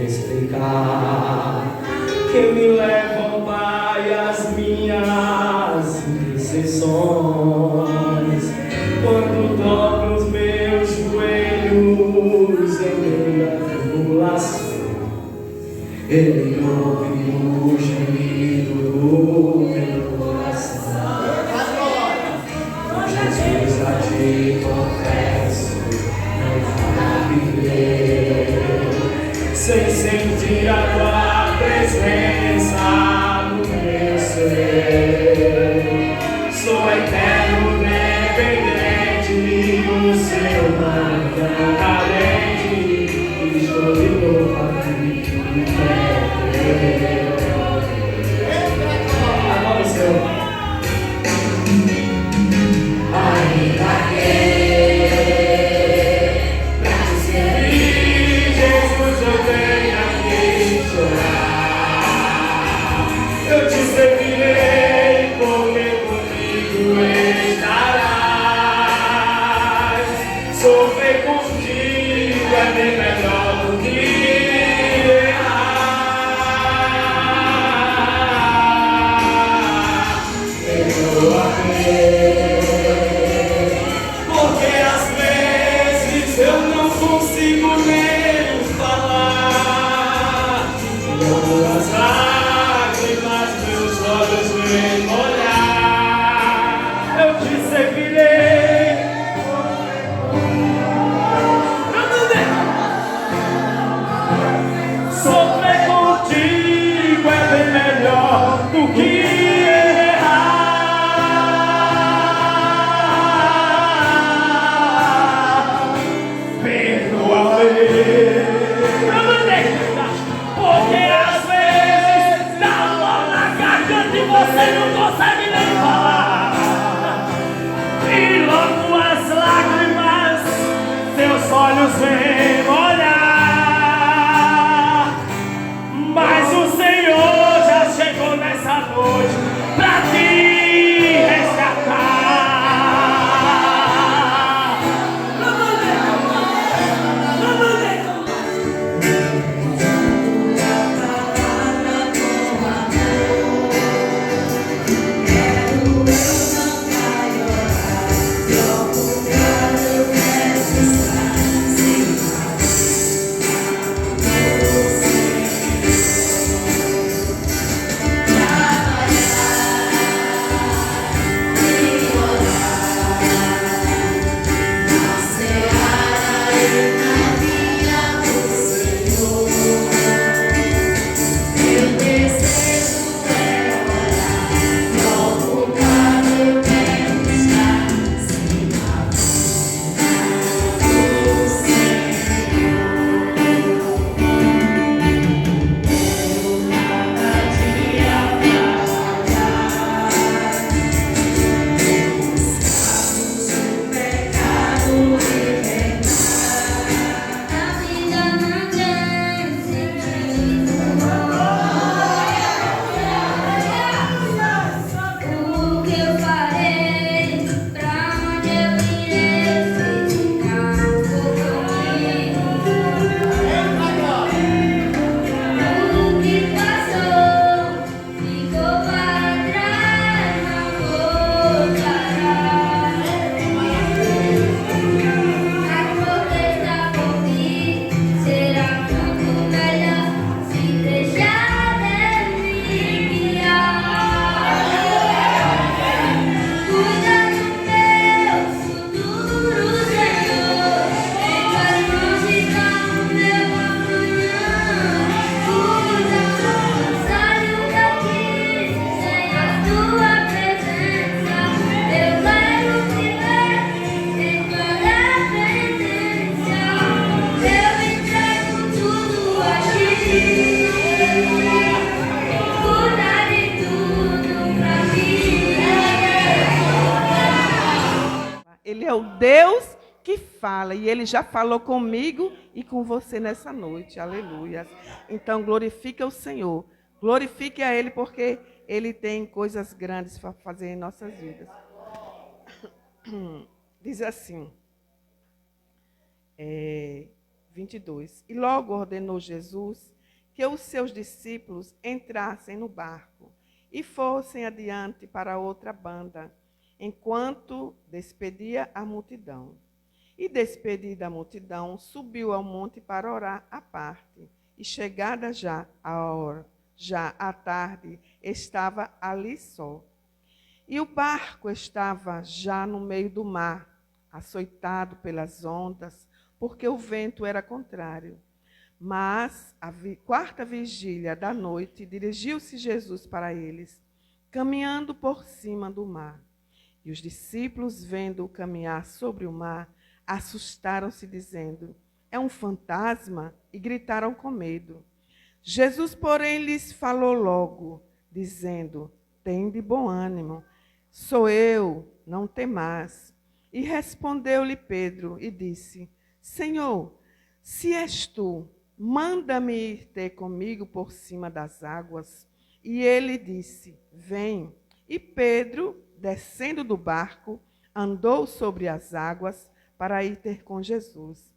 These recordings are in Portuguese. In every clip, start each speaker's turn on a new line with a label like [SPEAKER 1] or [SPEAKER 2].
[SPEAKER 1] explicar, que me levam, Pai, às minhas intercessões. Quando dobro os meus joelhos em meio à tribulação, Ele ouve o gemido do meu coração. Jesus, a ti confesso, não vou viver sem sentir a tua presença no meu ser. Sou eterno dependente do seu amor carente, e estou de novo aqui. Agora o Senhor. Ainda que pra te servir, Jesus, eu tenha que chorar. Eu te servirei, porque comigo estarás. Sofrer contigo é bem melhor do que errar. Porque às vezes eu não consigo nem falar, e as lágrimas meus olhos vêm molhar. Eu te servirei, sofrer contigo é bem melhor do que porque às vezes dá nó na garganta e você não consegue nem falar, e logo as lágrimas seus olhos vêm molhar. Mas o Senhor já chegou nessa noite pra te resgatar.
[SPEAKER 2] Ele é o Deus que fala, e Ele já falou comigo e com você nessa noite, aleluia. Então glorifique o Senhor, glorifique a Ele, porque Ele tem coisas grandes para fazer em nossas vidas. Diz assim, 22, e logo ordenou Jesus que os seus discípulos entrassem no barco e fossem adiante para outra banda, enquanto despedia a multidão. E despedida a multidão, subiu ao monte para orar à parte. E chegada já a hora, já à tarde, estava ali só. E o barco estava já no meio do mar, açoitado pelas ondas, porque o vento era contrário. Mas, à quarta vigília da noite, dirigiu-se Jesus para eles, caminhando por cima do mar. E os discípulos, vendo-o caminhar sobre o mar, assustaram-se, dizendo: é um fantasma, e gritaram com medo. Jesus, porém, lhes falou logo, dizendo: tende bom ânimo, sou eu, não temais. E respondeu-lhe Pedro e disse: Senhor, se és tu, manda-me ir ter comigo por cima das águas. E ele disse: vem. E Pedro, descendo do barco, andou sobre as águas para ir ter com Jesus.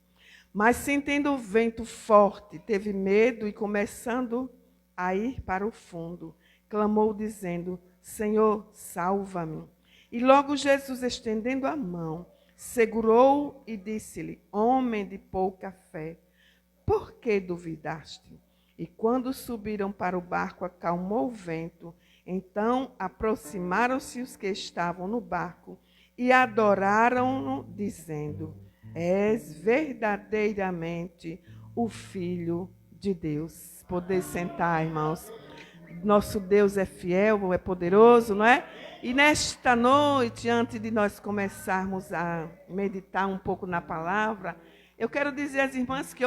[SPEAKER 2] Mas, sentindo o vento forte, teve medo e, começando a ir para o fundo, clamou, dizendo: Senhor, salva-me. E logo Jesus, estendendo a mão, segurou e disse-lhe: homem de pouca fé, por que duvidaste? E quando subiram para o barco, acalmou o vento. Então aproximaram-se os que estavam no barco e adoraram-no, dizendo: és verdadeiramente o Filho de Deus. Poder sentar, irmãos. Nosso Deus é fiel, é poderoso, não é? E nesta noite, antes de nós começarmos a meditar um pouco na palavra, eu quero dizer às irmãs que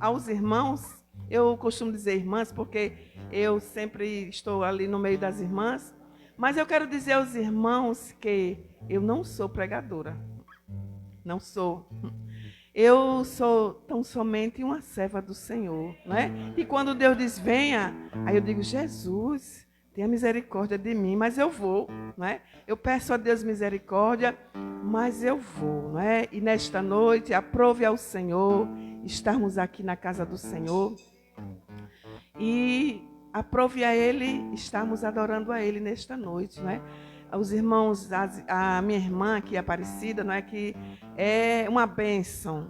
[SPEAKER 2] aos irmãos, eu costumo dizer irmãs porque eu sempre estou ali no meio das irmãs, mas eu quero dizer aos irmãos que eu não sou pregadora. Não sou. Eu sou tão somente uma serva do Senhor, né? E quando Deus diz venha, aí eu digo: Jesus, tenha misericórdia de mim, mas eu vou, né? Eu peço a Deus misericórdia, mas eu vou, né? E nesta noite, aprove ao Senhor estarmos aqui na casa do Senhor e aprove a Ele estarmos adorando a Ele nesta noite, né? Os irmãos, a minha irmã aqui, Aparecida, não é, que é uma bênção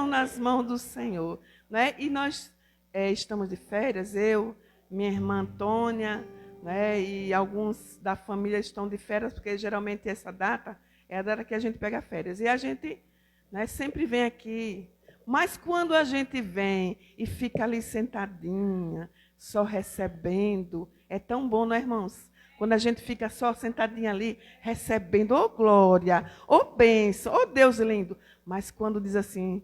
[SPEAKER 2] nas mãos do Senhor, né? E nós estamos de férias, eu, minha irmã Antônia, né, e alguns da família estão de férias, porque geralmente essa data é a data que a gente pega férias. E a gente, né, sempre vem aqui, mas quando a gente vem e fica ali sentadinha, só recebendo, é tão bom, não é, irmãos? Quando a gente fica só sentadinha ali, recebendo, ô glória, ô bênção, ô Deus lindo. Mas quando diz assim,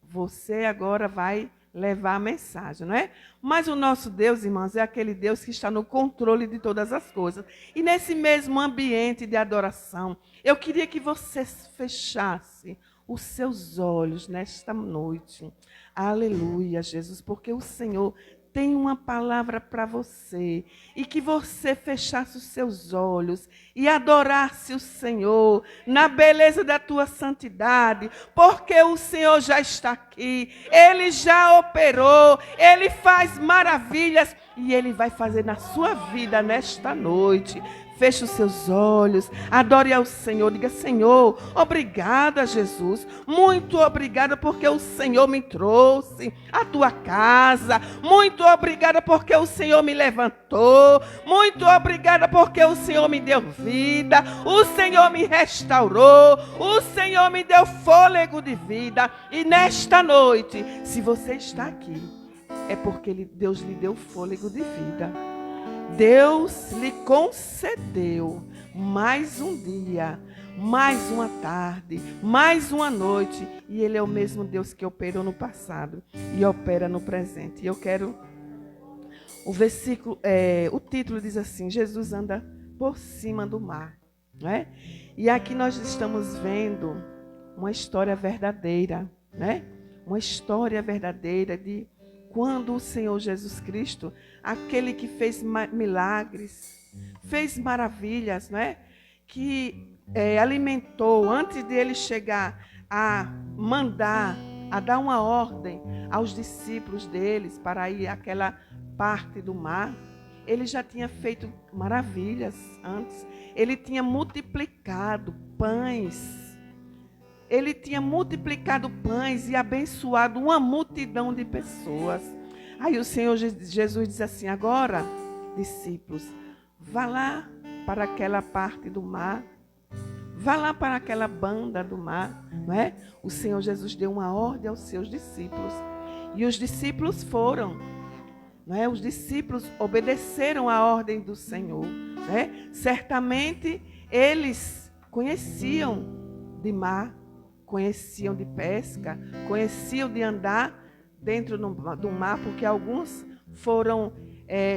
[SPEAKER 2] você agora vai levar a mensagem, não é? Mas o nosso Deus, irmãos, é aquele Deus que está no controle de todas as coisas. E nesse mesmo ambiente de adoração, eu queria que você fechasse os seus olhos nesta noite. Aleluia, Jesus, porque o Senhor tem uma palavra para você, e que você fechasse os seus olhos e adorasse o Senhor na beleza da tua santidade, porque o Senhor já está aqui, Ele já operou, Ele faz maravilhas e Ele vai fazer na sua vida nesta noite. Feche os seus olhos, adore ao Senhor, diga: Senhor, obrigada, Jesus, muito obrigada porque o Senhor me trouxe à tua casa, muito obrigada porque o Senhor me levantou, muito obrigada porque o Senhor me deu vida, o Senhor me restaurou, o Senhor me deu fôlego de vida. E nesta noite, se você está aqui, é porque Deus lhe deu fôlego de vida. Deus lhe concedeu mais um dia, mais uma tarde, mais uma noite. E Ele é o mesmo Deus que operou no passado e opera no presente. E eu quero... O versículo, o título diz assim: Jesus anda por cima do mar, né? E aqui nós estamos vendo uma história verdadeira, né? Uma história verdadeira de quando o Senhor Jesus Cristo, aquele que fez milagres, fez maravilhas, né? Que alimentou, antes de Ele chegar a mandar a dar uma ordem aos discípulos deles para ir àquela parte do mar, ele já tinha feito maravilhas antes. Ele tinha multiplicado pães. Ele tinha multiplicado pães e abençoado uma multidão de pessoas. Aí o Senhor Jesus diz assim: agora, discípulos, vá lá para aquela parte do mar. Vá lá para aquela banda do mar, não é? O Senhor Jesus deu uma ordem aos seus discípulos. E os discípulos foram, não é? Os discípulos obedeceram à ordem do Senhor, não é? Certamente eles conheciam de mar, conheciam de pesca, conheciam de andar dentro do mar, porque alguns foram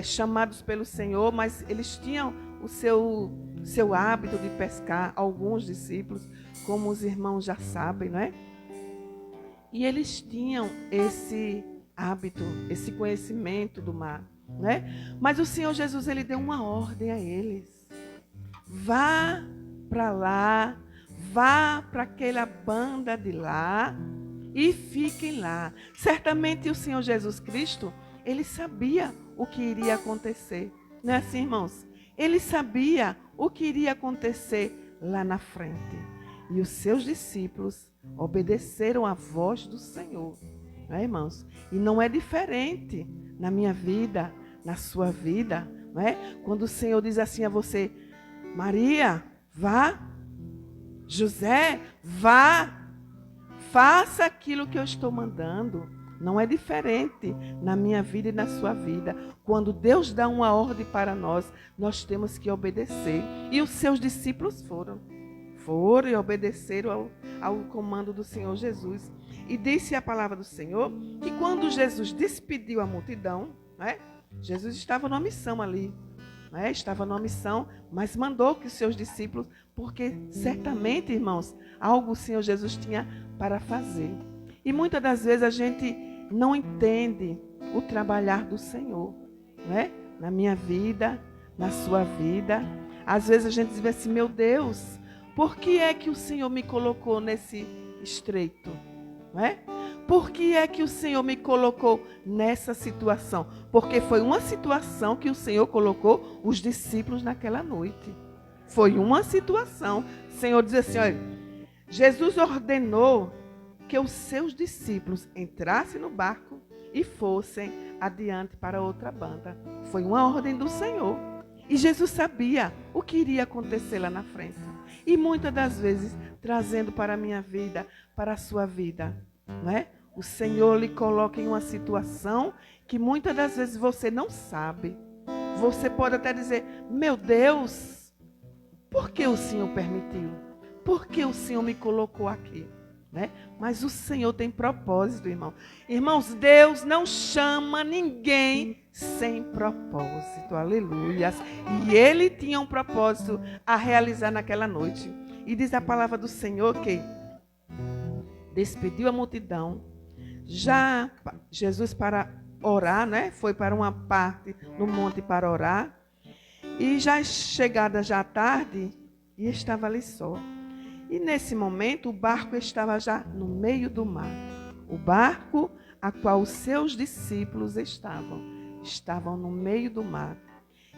[SPEAKER 2] chamados pelo Senhor, mas eles tinham o seu hábito de pescar, alguns discípulos, como os irmãos já sabem, não é? E eles tinham esse hábito, esse conhecimento do mar, não é? Mas o Senhor Jesus, ele deu uma ordem a eles: vá para lá, vá para aquela banda de lá e fiquem lá. Certamente o Senhor Jesus Cristo, ele sabia o que iria acontecer, não é assim, irmãos? Ele sabia o que iria acontecer lá na frente. E os seus discípulos obedeceram à voz do Senhor. Não é, irmãos? E não é diferente na minha vida, na sua vida. Não é? Quando o Senhor diz assim a você: Maria, vá. José, vá. Faça aquilo que eu estou mandando. Não é diferente na minha vida e na sua vida. Quando Deus dá uma ordem para nós, nós temos que obedecer. E os seus discípulos foram e obedeceram ao comando do Senhor Jesus. E disse a palavra do Senhor que quando Jesus despediu a multidão, né, Jesus estava numa missão ali. Né, estava numa missão, mas mandou que os seus discípulos, porque certamente, irmãos, algo o Senhor Jesus tinha para fazer. E muitas das vezes a gente não entende o trabalhar do Senhor, né? Na minha vida, na sua vida. Às vezes a gente diz assim: meu Deus, por que é que o Senhor me colocou nesse estreito? Né? Por que é que o Senhor me colocou nessa situação? Porque foi uma situação que o Senhor colocou os discípulos naquela noite. Foi uma situação. O Senhor diz assim: olha, Jesus ordenou que os seus discípulos entrassem no barco e fossem adiante para outra banda. Foi uma ordem do Senhor. E Jesus sabia o que iria acontecer lá na frente. E muitas das vezes, trazendo para a minha vida, para a sua vida, não é? O Senhor lhe coloca em uma situação que muitas das vezes você não sabe. Você pode até dizer: meu Deus, por que o Senhor permitiu? Por que o Senhor me colocou aqui? Né? Mas o Senhor tem propósito, irmão. Irmãos, Deus não chama ninguém sem propósito. Aleluias. E Ele tinha um propósito a realizar naquela noite. E diz a palavra do Senhor que despediu a multidão. Já Jesus, para orar, né? Foi para uma parte no monte para orar. E já chegada já à tarde, e estava ali só. E nesse momento o barco estava já no meio do mar. O barco a qual os seus discípulos estavam no meio do mar.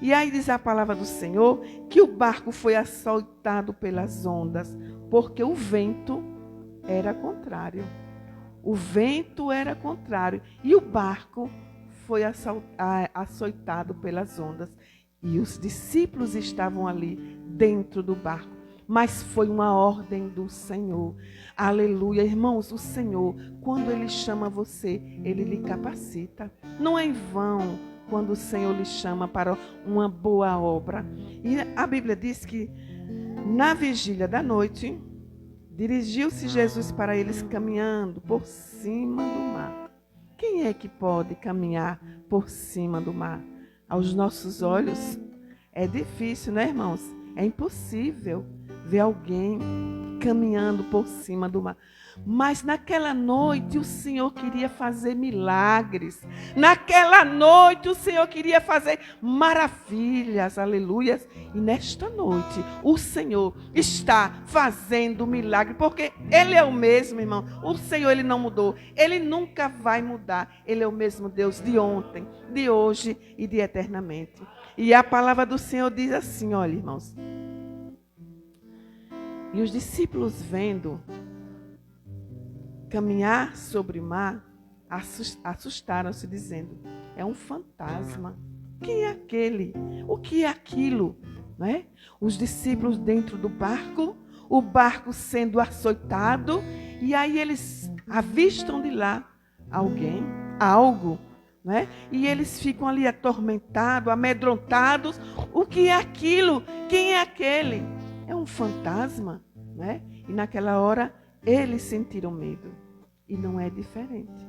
[SPEAKER 2] E aí diz a palavra do Senhor que o barco foi açoitado pelas ondas, porque o vento era contrário. O vento era contrário e o barco foi açoitado pelas ondas. E os discípulos estavam ali dentro do barco. Mas foi uma ordem do Senhor. Aleluia. Irmãos, o Senhor, quando Ele chama você, Ele lhe capacita. Não é em vão quando o Senhor lhe chama para uma boa obra. E a Bíblia diz que na vigília da noite, dirigiu-se Jesus para eles caminhando por cima do mar. Quem é que pode caminhar por cima do mar? Aos nossos olhos é difícil, né, irmãos? É impossível. ver alguém caminhando por cima do mar. Mas naquela noite o Senhor queria fazer milagres. Naquela noite o Senhor queria fazer maravilhas, aleluias. E nesta noite o Senhor está fazendo milagre, porque Ele é o mesmo, irmão. O Senhor, Ele não mudou. Ele nunca vai mudar. Ele é o mesmo Deus de ontem, de hoje e de eternamente. E a palavra do Senhor diz assim, olha, irmãos. E os discípulos vendo caminhar sobre o mar, assustaram-se, dizendo: é um fantasma. Quem é aquele? O que é aquilo? Não é? Os discípulos dentro do barco, o barco sendo açoitado, e aí eles avistam de lá algo, não é? E eles ficam ali atormentados, amedrontados. O que é aquilo? Quem é aquele? É um fantasma, não é? E naquela hora eles sentiram medo. E não é diferente.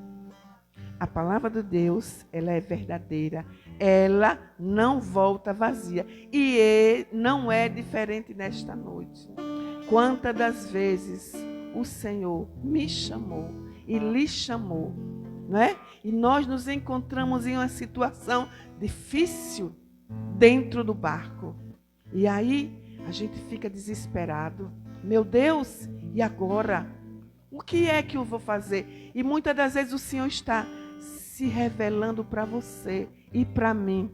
[SPEAKER 2] A palavra de Deus, ela é verdadeira. Ela não volta vazia. E não é diferente nesta noite. Quantas das vezes o Senhor me chamou e lhe chamou, não é? E nós nos encontramos em uma situação difícil dentro do barco. E aí a gente fica desesperado. Meu Deus, e agora? O que é que eu vou fazer? E muitas das vezes o Senhor está se revelando para você e para mim.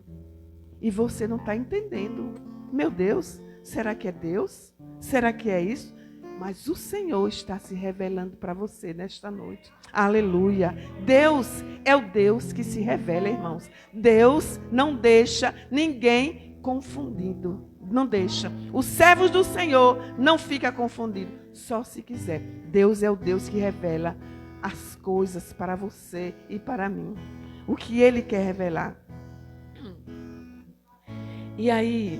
[SPEAKER 2] E você não está entendendo. Meu Deus, será que é Deus? Será que é isso? Mas o Senhor está se revelando para você nesta noite. Aleluia. Deus é o Deus que se revela, irmãos. Deus não deixa ninguém confundido. Não deixa. Os servos do Senhor não ficam confundidos. Só se quiser. Deus é o Deus que revela as coisas para você e para mim. O que Ele quer revelar. E aí,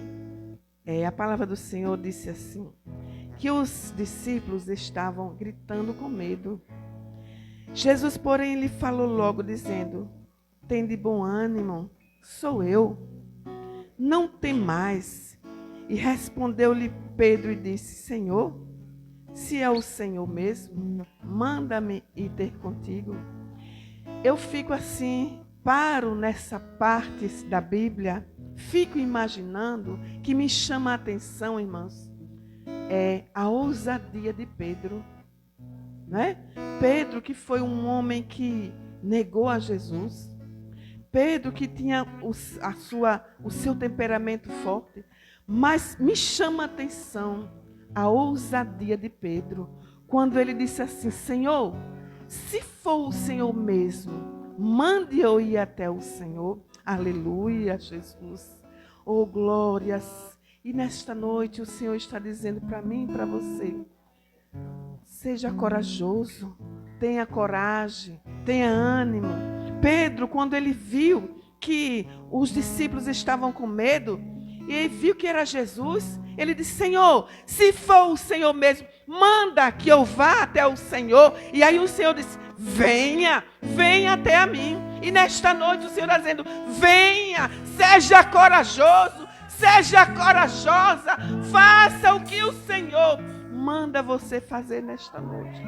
[SPEAKER 2] a palavra do Senhor disse assim, que os discípulos estavam gritando com medo. Jesus, porém, lhe falou logo, dizendo: tende bom ânimo, sou eu. Não temais. E respondeu-lhe Pedro e disse: Senhor, se é o Senhor mesmo, manda-me ir ter contigo. Eu fico assim, paro nessa parte da Bíblia, fico imaginando, que me chama a atenção, irmãos, é a ousadia de Pedro. Não é? Pedro, que foi um homem que negou a Jesus. Pedro, que tinha o seu temperamento forte. Mas me chama a atenção a ousadia de Pedro, quando ele disse assim: Senhor, se for o Senhor mesmo, mande eu ir até o Senhor. Aleluia, Jesus. Oh, glórias. E nesta noite o Senhor está dizendo para mim e para você: seja corajoso, tenha coragem, tenha ânimo. Pedro, quando ele viu que os discípulos estavam com medo, e ele viu que era Jesus, ele disse: Senhor, se for o Senhor mesmo, manda que eu vá até o Senhor. E aí o Senhor disse: venha até a mim. E nesta noite o Senhor está dizendo: venha, seja corajoso, seja corajosa, faça o que o Senhor manda você fazer nesta noite.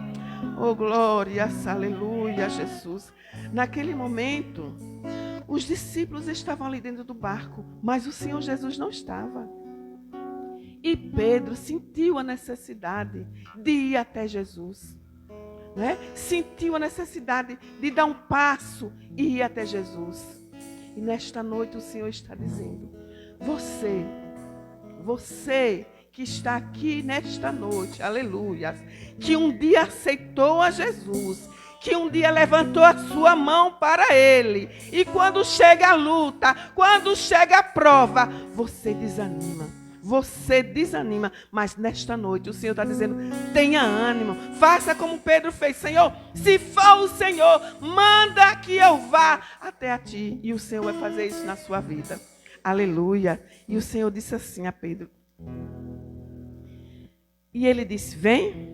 [SPEAKER 2] Oh, glória, aleluia, Jesus. Naquele momento, os discípulos estavam ali dentro do barco, mas o Senhor Jesus não estava. E Pedro sentiu a necessidade de ir até Jesus, né? Sentiu a necessidade de dar um passo e ir até Jesus. E nesta noite o Senhor está dizendo: você que está aqui nesta noite, aleluia, que um dia aceitou a Jesus, que um dia levantou a sua mão para Ele, e quando chega a luta, quando chega a prova, você desanima, mas nesta noite o Senhor está dizendo: tenha ânimo, faça como Pedro fez. Senhor, se for o Senhor, manda que eu vá até a ti, e o Senhor vai fazer isso na sua vida, aleluia. E o Senhor disse assim a Pedro, e ele disse: vem.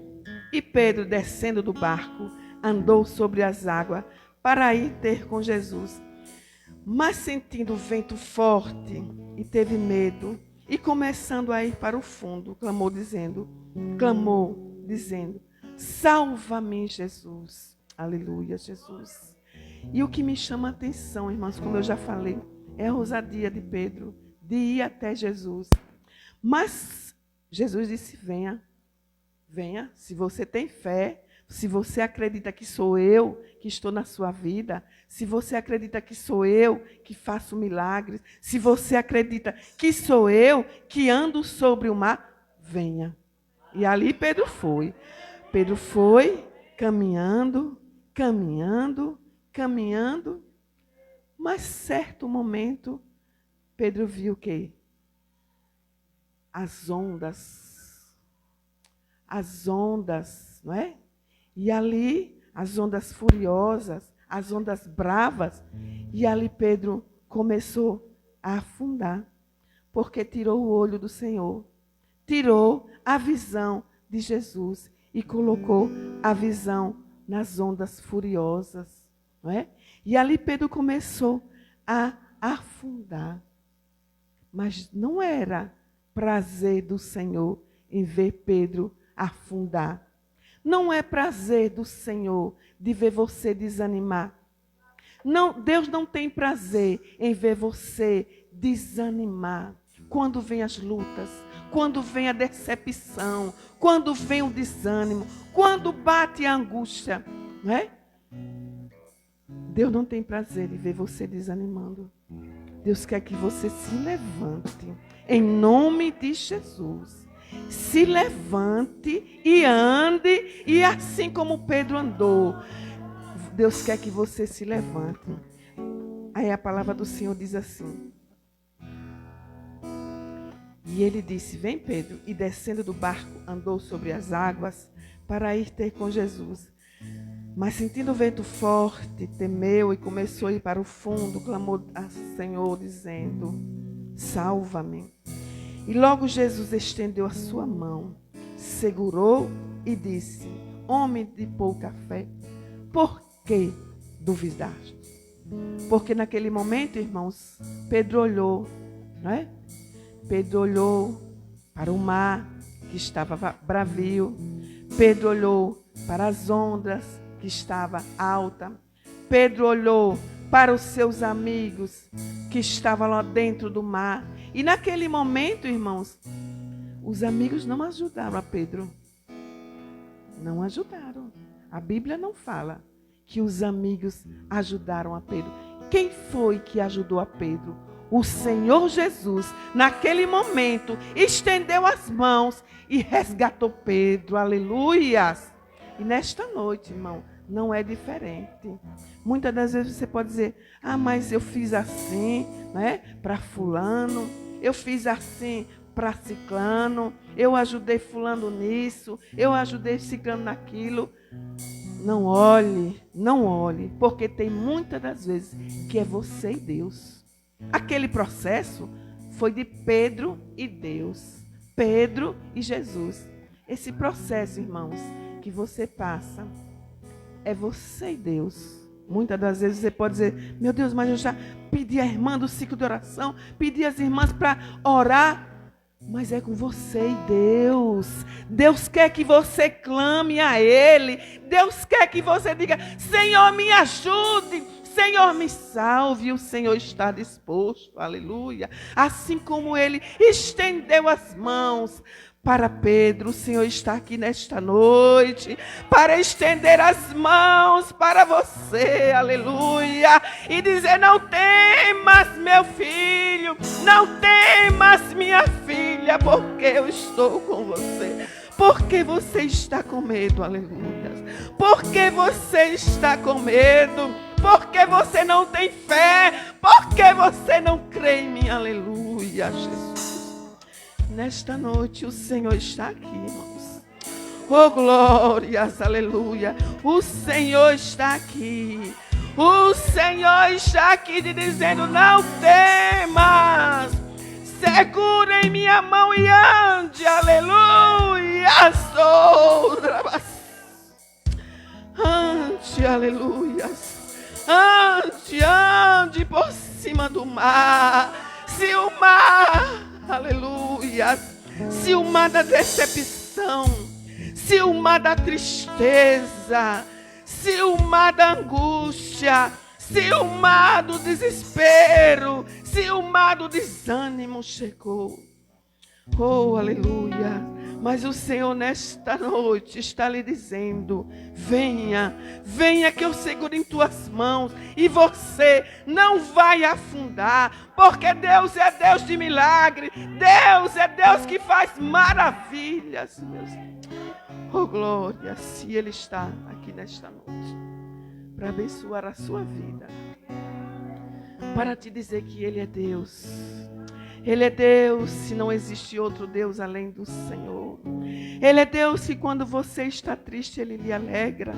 [SPEAKER 2] E Pedro, descendo do barco, andou sobre as águas para ir ter com Jesus. Mas sentindo o vento forte, e teve medo, E começando a ir para o fundo, clamou dizendo, salva-me, Jesus. Aleluia, Jesus. E o que me chama a atenção, irmãos, como eu já falei, é a ousadia de Pedro, de ir até Jesus. Mas Jesus disse, venha, se você tem fé, se você acredita que sou eu que estou na sua vida, se você acredita que sou eu que faço milagres, se você acredita que sou eu que ando sobre o mar, venha. E ali Pedro foi. Pedro foi caminhando, mas certo momento, Pedro viu o quê? As ondas, não é? E ali, as ondas furiosas, as ondas bravas, e ali Pedro começou a afundar, porque tirou o olho do Senhor, tirou a visão de Jesus e colocou a visão nas ondas furiosas, não é? E ali Pedro começou a afundar. Mas não era prazer do Senhor em ver Pedro afundar. Não é prazer do Senhor de ver você desanimar. Não, Deus não tem prazer em ver você desanimar. Quando vem as lutas, quando vem a decepção, quando vem o desânimo, quando bate a angústia, não é? Deus não tem prazer em ver você desanimando. Deus quer que você se levante, em nome de Jesus. Se levante e ande, e assim como Pedro andou, Deus quer que você se levante. Aí a palavra do Senhor diz assim. E ele disse, vem Pedro, e descendo do barco, andou sobre as águas para ir ter com Jesus. Mas sentindo o vento forte, temeu e começou a ir para o fundo, clamou ao Senhor, dizendo, salva-me. E logo Jesus estendeu a sua mão, segurou e disse, homem de pouca fé, por que duvidaste? Porque naquele momento, irmãos, Pedro olhou, não é? Pedro olhou para o mar que estava bravio. Pedro olhou para as ondas que estava alta. Pedro olhou para os seus amigos que estavam lá dentro do mar. E naquele momento, irmãos, os amigos não ajudaram a Pedro. Não ajudaram. A Bíblia não fala que os amigos ajudaram a Pedro. Quem foi que ajudou a Pedro? O Senhor Jesus, naquele momento, estendeu as mãos e resgatou Pedro. Aleluias! E nesta noite, irmão, não é diferente. Muitas das vezes você pode dizer, mas eu fiz assim, né, para fulano, eu fiz assim para ciclano, eu ajudei fulano nisso, eu ajudei ciclano naquilo. Não olhe, porque tem muitas das vezes que é você e Deus. Aquele processo foi de Pedro e Deus, Pedro e Jesus. Esse processo, irmãos, que você passa, é você e Deus. Muitas das vezes você pode dizer, meu Deus, mas eu já pedi a irmã do ciclo de oração, pedi as irmãs para orar, mas é com você e Deus. Deus quer que você clame a Ele. Deus quer que você diga, Senhor, me ajude, Senhor, me salve. O Senhor está disposto, aleluia. Assim como Ele estendeu as mãos para Pedro, o Senhor está aqui nesta noite para estender as mãos para você, aleluia, e dizer, não temas, meu filho, não temas, minha filha, porque eu estou com você. Porque você está com medo, aleluia. Porque você está com medo, porque você não tem fé, porque você não crê em mim, aleluia, Jesus. Nesta noite o Senhor está aqui, irmãos. Oh, glórias, aleluia. O Senhor está aqui. O Senhor está aqui dizendo, não temas. Segura em minha mão e ande, aleluia. Ande, aleluia. Ande por cima do mar. Se o mar Aleluia. Se o mar da decepção, se o mar da tristeza, se o mar da angústia, se o mar do desespero, se o mar do desânimo chegou. Oh, aleluia. Mas o Senhor nesta noite está lhe dizendo: venha, venha que eu seguro em tuas mãos e você não vai afundar, porque Deus é Deus de milagre, Deus é Deus que faz maravilhas, meus. Oh, glória, se Ele está aqui nesta noite para abençoar a sua vida, para te dizer que Ele é Deus. Ele é Deus, se não existe outro Deus além do Senhor. Ele é Deus que quando você está triste, Ele lhe alegra.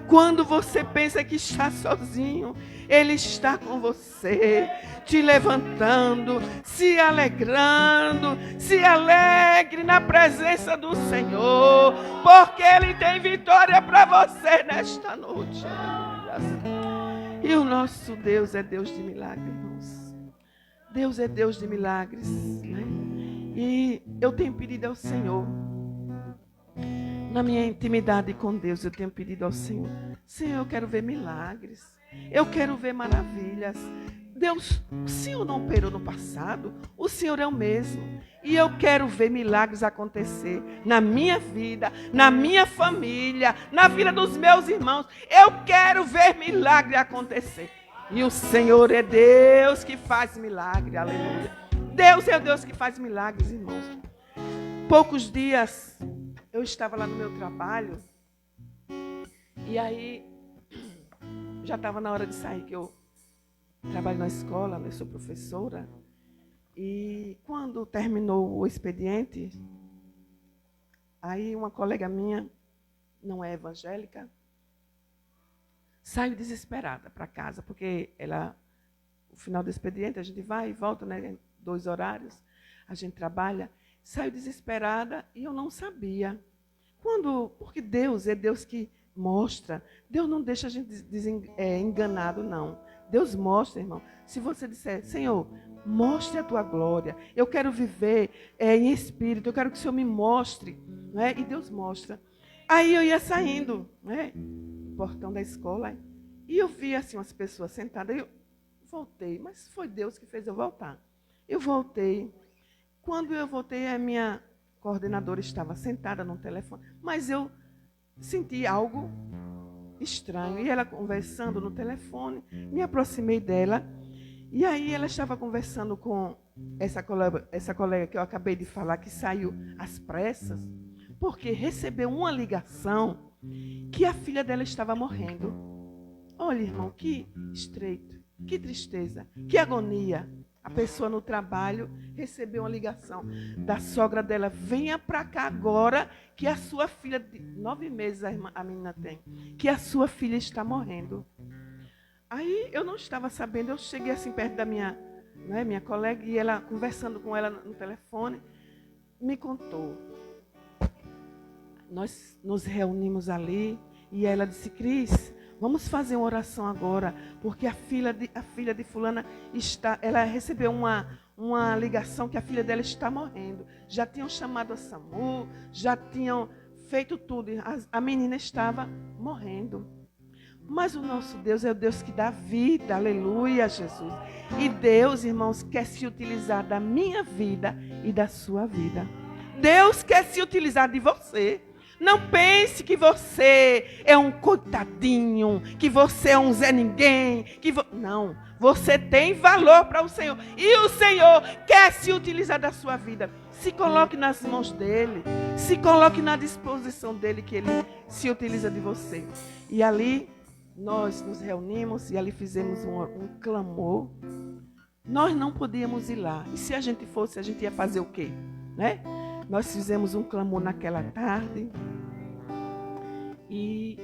[SPEAKER 2] Quando você pensa que está sozinho, Ele está com você, te levantando, se alegrando. Se alegre na presença do Senhor, porque Ele tem vitória para você nesta noite. E o nosso Deus é Deus de milagre, irmãos. Deus é Deus de milagres, né? E eu tenho pedido ao Senhor, na minha intimidade com Deus, eu tenho pedido ao Senhor: Senhor, eu quero ver milagres, eu quero ver maravilhas. Deus, o Senhor não operou no passado, o Senhor é o mesmo. E eu quero ver milagres acontecer na minha vida, na minha família, na vida dos meus irmãos. Eu quero ver milagre acontecer. E o Senhor é Deus que faz milagre, aleluia. Deus é o Deus que faz milagres, irmãos. Poucos dias eu estava lá no meu trabalho, e aí já estava na hora de sair, que eu trabalho na escola, eu sou professora. E quando terminou o expediente, aí uma colega minha, não é evangélica, saiu desesperada para casa, porque ela, o final do expediente, a gente vai e volta, né? 2 horários, a gente trabalha. Saiu desesperada e eu não sabia. Porque Deus é Deus que mostra. Deus não deixa a gente enganado, não. Deus mostra, irmão. Se você disser: Senhor, mostre a tua glória, eu quero viver em espírito, eu quero que o Senhor me mostre, né? E Deus mostra. Aí eu ia saindo, né, do portão da escola, e eu vi assim umas pessoas sentadas. Eu voltei, mas foi Deus que fez eu voltar. Eu voltei. Quando eu voltei, a minha coordenadora estava sentada no telefone, mas eu senti algo estranho. E ela conversando no telefone, me aproximei dela, e aí ela estava conversando com essa colega que eu acabei de falar, que saiu às pressas, porque recebeu uma ligação que a filha dela estava morrendo. Olha, irmão, que estreito, que tristeza, que agonia. A pessoa no trabalho recebeu uma ligação da sogra dela: venha para cá agora, que a sua filha, de 9 meses a menina tem, que a sua filha está morrendo. Aí eu não estava sabendo, eu cheguei assim perto da minha colega, e ela, conversando com ela no telefone, me contou. Nós nos reunimos ali e ela disse: Cris, vamos fazer uma oração agora, porque a filha de fulana ela recebeu uma ligação que a filha dela está morrendo. Já tinham chamado a SAMU, já tinham feito tudo, a menina estava morrendo. Mas o nosso Deus é o Deus que dá vida, aleluia, Jesus. E Deus, irmãos, quer se utilizar da minha vida e da sua vida. Deus quer se utilizar de você. Não pense que você é um coitadinho, que você é um Zé Ninguém. Não, você tem valor para o Senhor. E o Senhor quer se utilizar da sua vida. Se coloque nas mãos dEle. Se coloque na disposição dEle, que Ele se utiliza de você. E ali nós nos reunimos e ali fizemos um clamor. Nós não podíamos ir lá. E se a gente fosse, a gente ia fazer o quê? Né? Nós fizemos um clamor naquela tarde. E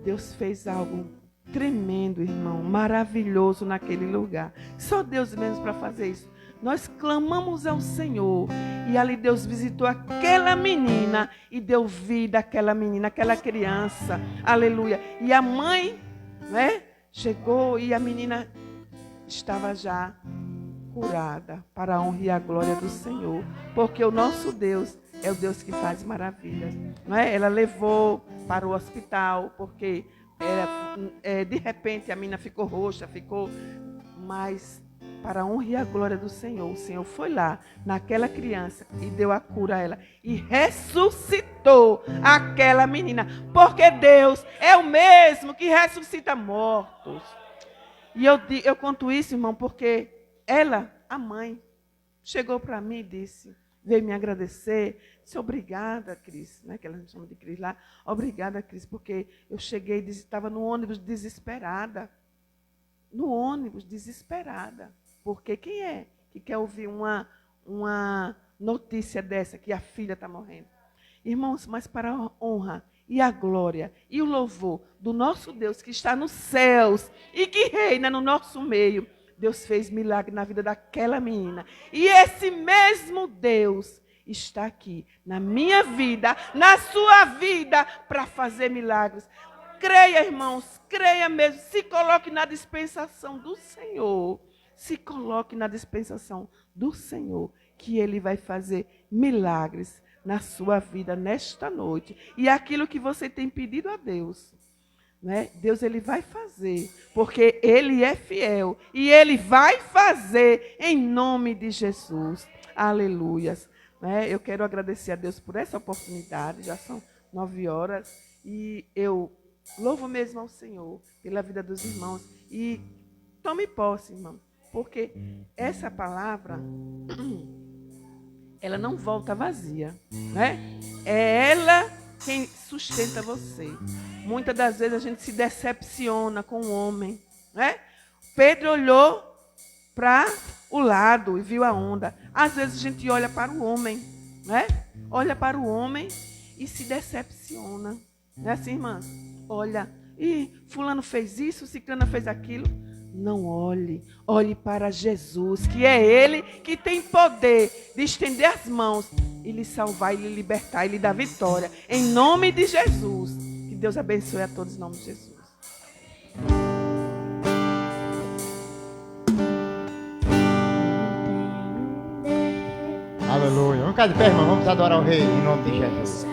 [SPEAKER 2] Deus fez algo tremendo, irmão, maravilhoso naquele lugar. Só Deus mesmo para fazer isso. Nós clamamos ao Senhor e ali Deus visitou aquela menina e deu vida àquela menina, àquela criança. Aleluia. E a mãe, né, chegou e a menina estava já curada para a honra e a glória do Senhor, porque o nosso Deus é o Deus que faz maravilhas, não é? Ela levou para o hospital, porque de repente a menina ficou roxa, mas para a honra e a glória do Senhor, o Senhor foi lá naquela criança e deu a cura a ela e ressuscitou aquela menina, porque Deus é o mesmo que ressuscita mortos. E eu conto isso, irmão, porque ela, a mãe, chegou para mim e veio me agradecer, disse obrigada, Cris, né, que ela me chama de Cris lá, obrigada, Cris, porque eu cheguei e estava no ônibus desesperada, porque quem é que quer ouvir uma notícia dessa, que a filha está morrendo? Irmãos, mas para a honra e a glória e o louvor do nosso Deus que está nos céus e que reina no nosso meio, Deus fez milagre na vida daquela menina. E esse mesmo Deus está aqui na minha vida, na sua vida, para fazer milagres. Creia, irmãos, creia mesmo. Se coloque na dispensação do Senhor. Se coloque na dispensação do Senhor, que Ele vai fazer milagres na sua vida nesta noite. E aquilo que você tem pedido a Deus, né? Deus, Ele vai fazer, porque Ele é fiel. E Ele vai fazer em nome de Jesus. Aleluias. Né? Eu quero agradecer a Deus por essa oportunidade. Já são 9 horas. E eu louvo mesmo ao Senhor pela vida dos irmãos. E tome posse, irmão. Porque essa palavra, ela não volta vazia, né? É ela quem sustenta você. Muitas das vezes a gente se decepciona com o homem, né? Pedro olhou para o lado e viu a onda. Às vezes a gente olha para o homem, né? Olha para o homem e se decepciona. Não é assim, irmã? Olha, fulano fez isso, ciclana fez aquilo. Não olhe, olhe para Jesus, que é Ele que tem poder de estender as mãos e lhe salvar, e lhe libertar, e lhe dar vitória. Em nome de Jesus. Que Deus abençoe a todos em nome de Jesus.
[SPEAKER 3] Aleluia. Vamos ficar de pé, irmão. Vamos adorar o Rei em nome de Jesus.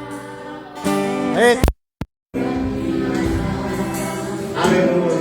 [SPEAKER 3] Eita. Aleluia.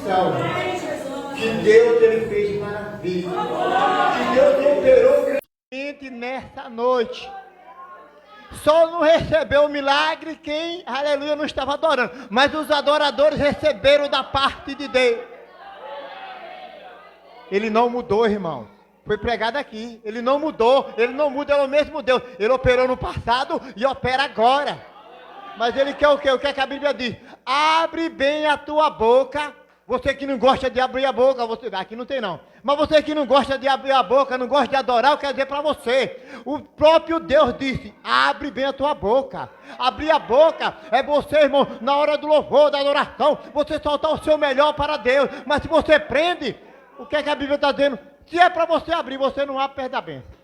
[SPEAKER 3] céu. Que Deus ele fez maravilha. Que Deus operou grandemente nessa noite. Só não recebeu o milagre quem, aleluia, não estava adorando. Mas os adoradores receberam da parte de Deus. Ele não mudou, irmão. Foi pregado aqui. Ele não mudou. Ele não muda, ele é o mesmo Deus. Ele operou no passado e opera agora. Mas ele quer o quê? O que é que a Bíblia diz? Abre bem a tua boca. Você que não gosta de abrir a boca, você, aqui não tem não. Mas você que não gosta de abrir a boca, não gosta de adorar, eu quero dizer para você. O próprio Deus disse, abre bem a tua boca. Abrir a boca é você, irmão, na hora do louvor, da adoração, você soltar o seu melhor para Deus. Mas se você prende, o que é que a Bíblia está dizendo? Se é para você abrir, você não abre, perde a bênção.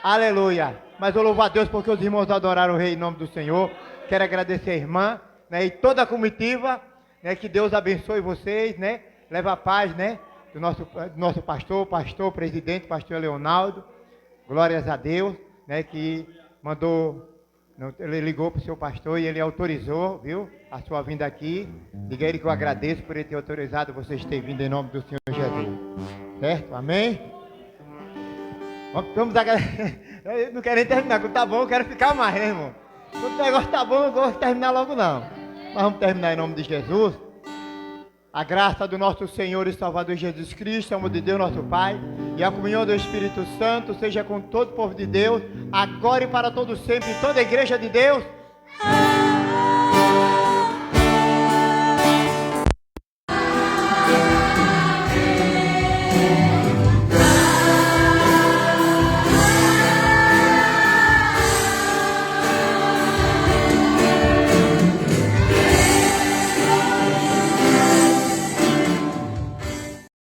[SPEAKER 3] Aleluia. Mas eu louvo a Deus porque os irmãos adoraram o Rei em nome do Senhor. Quero agradecer a irmã, né, e toda a comitiva, né, que Deus abençoe vocês, né, leva a paz, né, do nosso pastor, presidente, pastor Leonardo, glórias a Deus, né, que mandou, ele ligou para o seu pastor e ele autorizou, viu, a sua vinda aqui. Diga a ele que eu agradeço por ele ter autorizado vocês terem vindo em nome do Senhor Jesus, certo? Amém? Vamos agradecer. Eu não quero nem terminar, quando tá bom eu quero ficar mais, né, irmão? Quando o negócio tá bom, eu não gosto de terminar logo não. Mas vamos terminar em nome de Jesus. A graça do nosso Senhor e Salvador Jesus Cristo, amor de Deus nosso Pai, e a comunhão do Espírito Santo seja com todo o povo de Deus, agora e para todo sempre, toda a igreja de Deus.